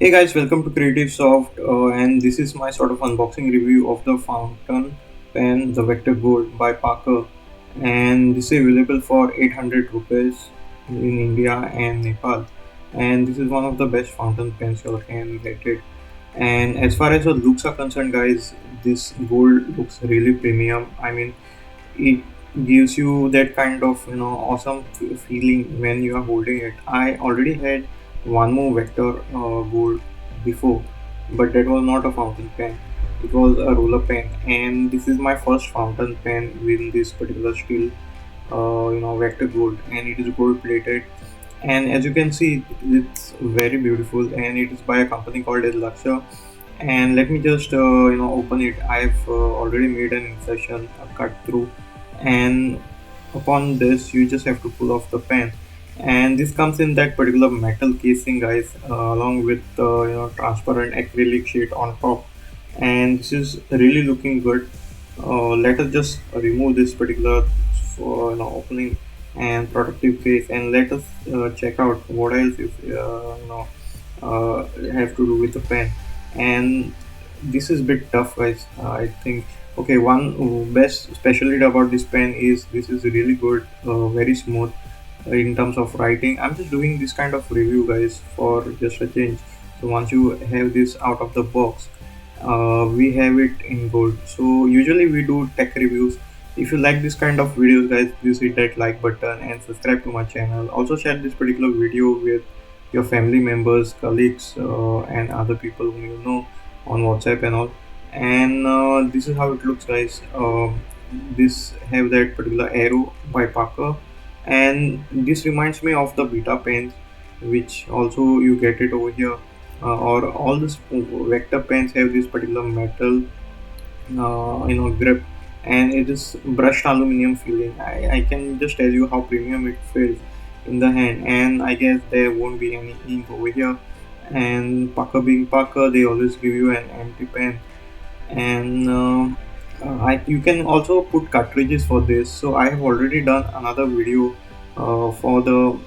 Hey guys, welcome to Creative Soft, and this is my sort of unboxing review of the fountain pen, the Vector Gold by Parker, and this is available for 800 rupees in India and Nepal, and this is one of the best fountain pens you can get it. And as far as the looks are concerned, guys, this gold looks really premium. I mean, it gives you that kind of awesome feeling when you are holding it. I already had one more vector gold before, but that was not a fountain pen, it was a roller pen, and this is my first fountain pen with this particular steel vector gold, and it is gold plated. And as you can see, it's very beautiful, and it is by a company called as Luxor. And let me just open it. I've already made an insertion, a cut through, and upon this you just have to pull off the pen, and this comes in that particular metal casing, guys, along with transparent acrylic sheet on top, and this is really looking good. Let us just remove this particular opening and protective case, and let us check out what else is have to do with the pen. And this is a bit tough, guys, I think. Okay, one best specialty about this pen is this is really good, very smooth in terms of writing. I'm just doing this kind of review, guys, for just a change. So once you have this out of the box, we have it in gold. So usually we do tech reviews. If you like this kind of videos, guys, please hit that like button and subscribe to my channel. Also share this particular video with your family members, colleagues, and other people whom you know on WhatsApp and all. And this is how it looks, guys. This have that particular arrow by Parker, and this reminds me of the beta pens, which also you get it over here. Or all these vector pens have this particular metal grip, and it is brushed aluminum feeling. I can just tell you how premium it feels in the hand, and I guess there won't be any ink over here. And Parker being Parker, they always give you an empty pen. And you can also put cartridges for this. So I have already done another video for the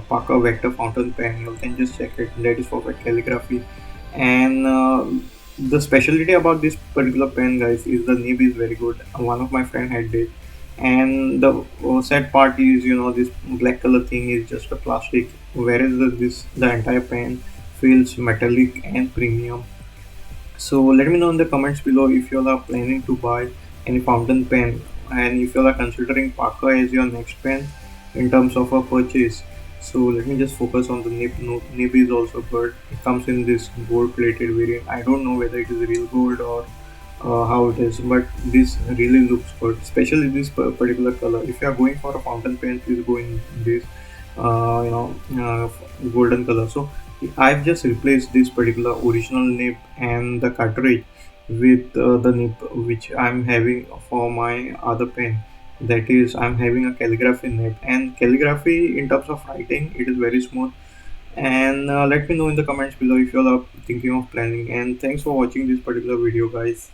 Parker Vector Fountain Pen. You can just check it. That is for calligraphy. And the specialty about this particular pen, guys, is the nib is very good. One of my friend had it, and the sad part is, this black color thing is just a plastic, whereas the entire pen feels metallic and premium. So let me know in the comments below if you all are planning to buy any fountain pen, and if you all are considering Parker as your next pen in terms of a purchase. So let me just focus on the nib. No, nib is also good. It comes in this gold plated variant. I don't know whether it is real gold or how it is, but this really looks good, especially this particular color. If you are going for a fountain pen, please go in this uh, you know golden color. So I've just replaced this particular original nib and the cartridge with the nib which I'm having for my other pen. That is, I'm having a calligraphy nib, and calligraphy in terms of writing, it is very smooth. And let me know in the comments below if you all are thinking of planning. And thanks for watching this particular video, guys.